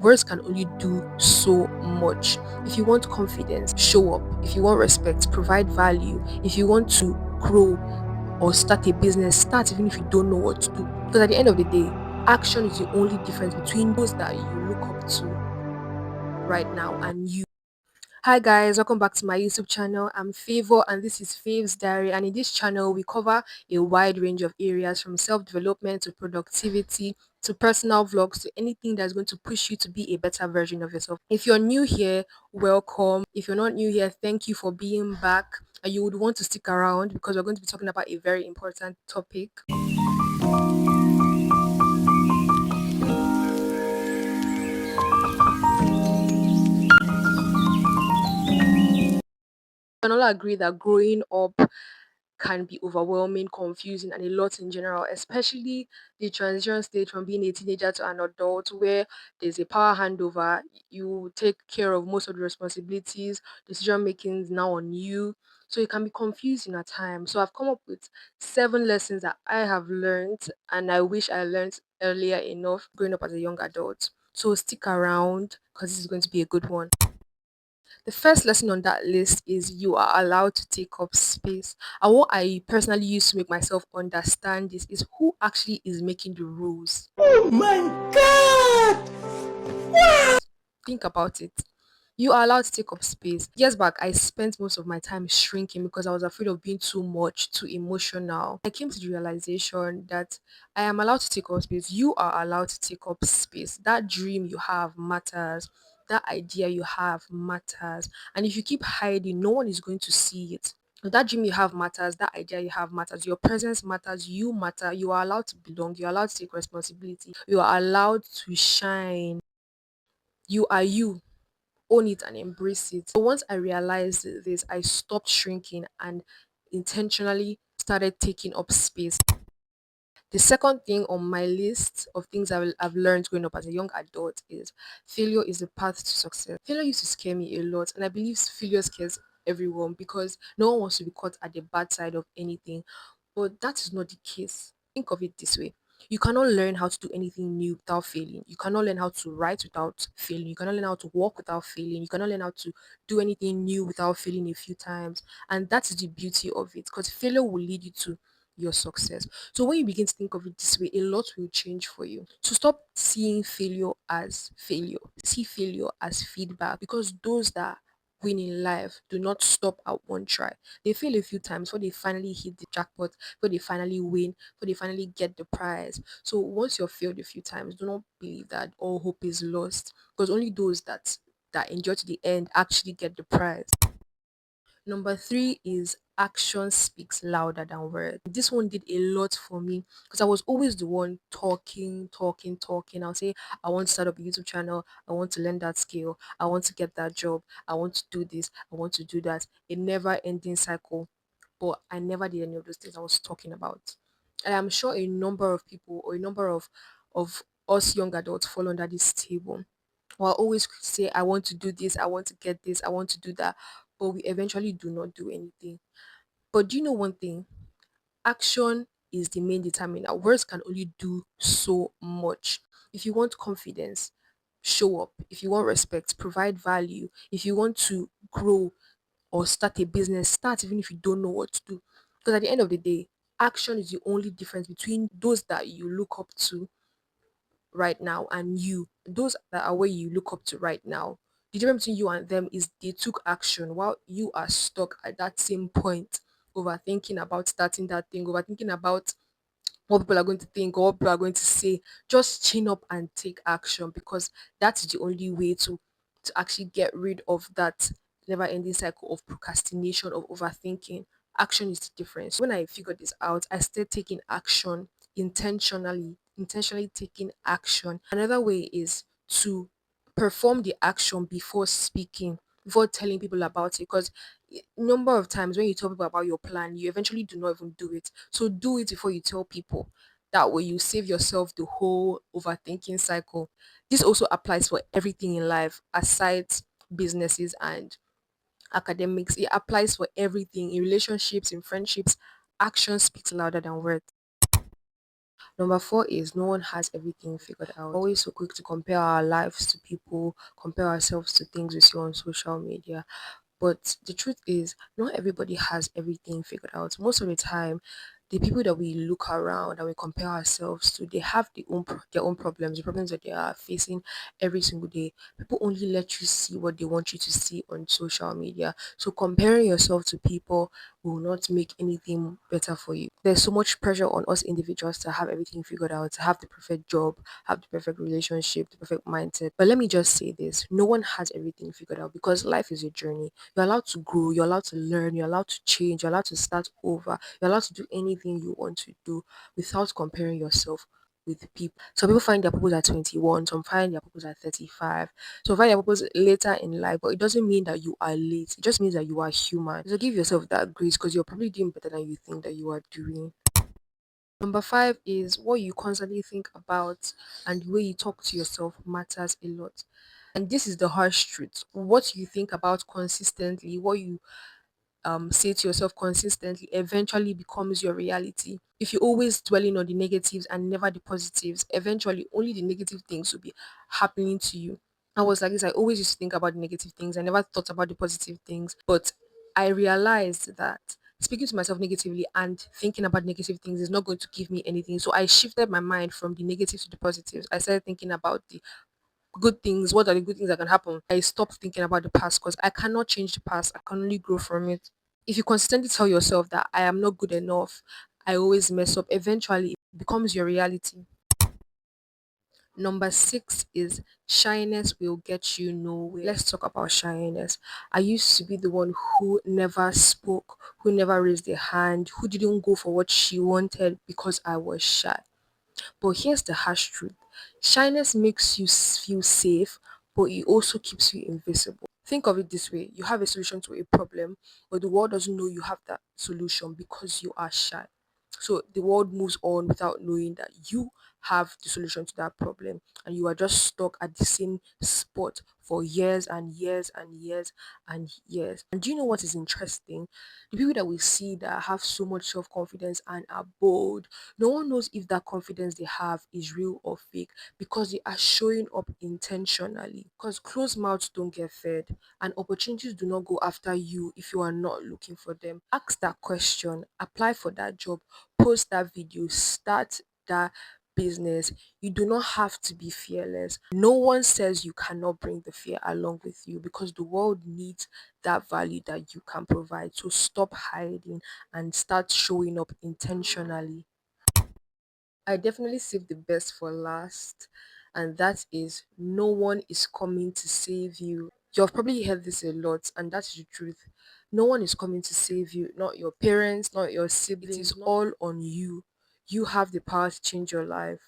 Words can only do so much. If you want confidence, show up. If you want respect, provide value. If you want to grow or start a business, start even if you don't know what to do. Because at the end of the day, action is the only difference between those that you look up to right now and you. Hi guys, welcome back to my YouTube channel. I'm Favor and this is Fave's Diary, and in this channel we cover a wide range of areas from self-development to productivity to personal vlogs to anything that's going to push you to be a better version of yourself. If you're new here, welcome. If you're not new here, thank you for being back, and you would want to stick around because we're going to be talking about a very important topic. We can all agree that growing up can be overwhelming, confusing, and a lot in general, especially the transition stage from being a teenager to an adult where there's a power handover. You take care of most of the responsibilities, decision making is now on you. So it can be confusing at times. So I've come up with 7 lessons that I have learned and I wish I learned earlier enough growing up as a young adult. So stick around because this is going to be a good one. The first lesson on that list is you are allowed to take up space. And what I personally use to make myself understand this is who actually is making the rules. Oh my god! Think about it. You are allowed to take up space. Years back, I spent most of my time shrinking because I was afraid of being too much, too emotional. I came to the realization that I am allowed to take up space. You are allowed to take up space. That dream you have matters. That idea you have matters. And if you keep hiding, no one is going to see it. That dream you have matters, that idea you have matters, your presence matters, you matter, you are allowed to belong, you're allowed to take responsibility, you are allowed to shine. You are you, own it and embrace it. So once I realized this, I stopped shrinking and intentionally started taking up space. The second thing on my list of things I've learned growing up as a young adult is failure is the path to success. Failure used to scare me a lot, and I believe failure scares everyone because no one wants to be caught at the bad side of anything. But that is not the case. Think of it this way. You cannot learn how to do anything new without failing. You cannot learn how to write without failing. You cannot learn how to walk without failing. You cannot learn how to do anything new without failing a few times. And that is the beauty of it because failure will lead you to your success. So when you begin to think of it this way, a lot will change for you. So stop seeing failure as failure. See failure as feedback because those that win in life do not stop at one try. They fail a few times before they finally hit the jackpot, before they finally win, before they finally get the prize. So once you've failed a few times, do not believe that all hope is lost because only those that endure to the end actually get the prize. Number three is action speaks louder than words. This one did a lot for me because I was always the one talking, talking, talking. I'll say, I want to start up a YouTube channel. I want to learn that skill. I want to get that job. I want to do this. I want to do that. A never ending cycle. But I never did any of those things I was talking about. And I'm sure a number of people or a number of us young adults fall under this table. Well, always say, I want to do this, I want to get this, I want to do that, but we eventually do not do anything. But do you know one thing? Action is the main determiner. Words can only do so much. If you want confidence, show up. If you want respect, provide value. If you want to grow or start a business, start even if you don't know what to do. Because at the end of the day, action is the only difference between those that you look up to right now and you, those that are where you look up to right now. The difference between you and them is they took action while you are stuck at that same point, overthinking about starting that thing, overthinking about what people are going to think or what people are going to say. Just chin up and take action because that's the only way to actually get rid of that never ending cycle of procrastination, of overthinking. Action is the difference. When I figured this out, I started taking action intentionally taking action. Another way is to perform the action before speaking, before telling people about it. Because number of times when you tell people about your plan, you eventually do not even do it. So do it before you tell people. That way you save yourself the whole overthinking cycle. This also applies for everything in life, aside businesses and academics. It applies for everything in relationships, in friendships. Action speaks louder than words. Number four is no one has everything figured out. Always so quick to compare our lives to people, compare ourselves to things we see on social media. But the truth is, not everybody has everything figured out. Most of the time, the people that we look around and we compare ourselves to, they have their own problems, the problems that they are facing every single day. People only let you see what they want you to see on social media. So comparing yourself to people will not make anything better for you. There's so much pressure on us individuals to have everything figured out, to have the perfect job, have the perfect relationship, the perfect mindset. But let me just say this, no one has everything figured out because life is a journey. You're allowed to grow, you're allowed to learn, you're allowed to change, you're allowed to start over, you're allowed to do anything you want to do without comparing yourself with people. Some people find their purpose at 21, some find their purpose at 35, some find their purpose later in life, but it doesn't mean that you are late. It just means that you are human. So give yourself that grace because you're probably doing better than you think that you are doing. Number five is what you constantly think about and the way you talk to yourself matters a lot. And this is the harsh truth. What you think about consistently, what you say to yourself consistently eventually becomes your reality. If you're always dwelling on the negatives and never the positives, eventually only the negative things will be happening to you. I was like this. I always used to think about the negative things. I never thought about the positive things. But I realized that speaking to myself negatively and thinking about negative things is not going to give me anything. So I shifted my mind from the negative to the positives. I started thinking about the good things. What are the good things that can happen? I stopped thinking about the past because I cannot change the past. I can only grow from it. If you consistently tell yourself that I am not good enough, I always mess up, eventually it becomes your reality. Number six is shyness will get you nowhere. Let's talk about shyness. I used to be the one who never spoke, who never raised a hand, who didn't go for what she wanted because I was shy. But here's the harsh truth, shyness makes you feel safe, but it also keeps you invisible. Think of it this way, you have a solution to a problem, but the world doesn't know you have that solution because you are shy. So the world moves on without knowing that you have the solution to that problem and you are just stuck at the same spot for years and years and years and years. And do you know what is interesting? The people that we see that have so much self-confidence and are bold, no one knows if that confidence they have is real or fake because they are showing up intentionally. Because closed mouths don't get fed and opportunities do not go after you if you are not looking for them. Ask that question, apply for that job, post that video, start that business. You do not have to be fearless. No one says you cannot bring the fear along with you because the world needs that value that you can provide. So stop hiding and start showing up intentionally. I definitely saved the best for last, and that is no one is coming to save you. You've probably heard this a lot, and that's the truth. No one is coming to save you, not your parents, not your siblings, it is all on you. You have the power to change your life.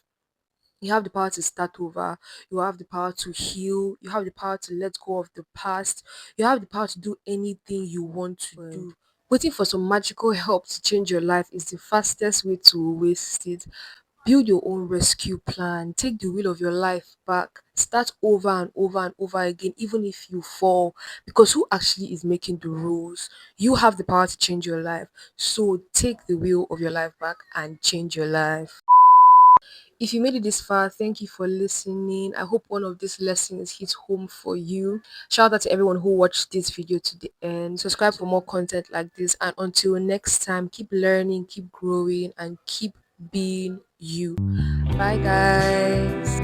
You have the power to start over. You have the power to heal. You have the power to let go of the past. You have the power to do anything you want to do. Waiting for some magical help to change your life is the fastest way to waste it. Build your own rescue plan. Take the wheel of your life back. Start over and over and over again, even if you fall. Because who actually is making the rules? You have the power to change your life. So take the wheel of your life back and change your life. If you made it this far, thank you for listening. I hope one of these lessons hits home for you. Shout out to everyone who watched this video to the end. Subscribe for more content like this. And until next time, keep learning, keep growing, and keep being you. Bye, guys.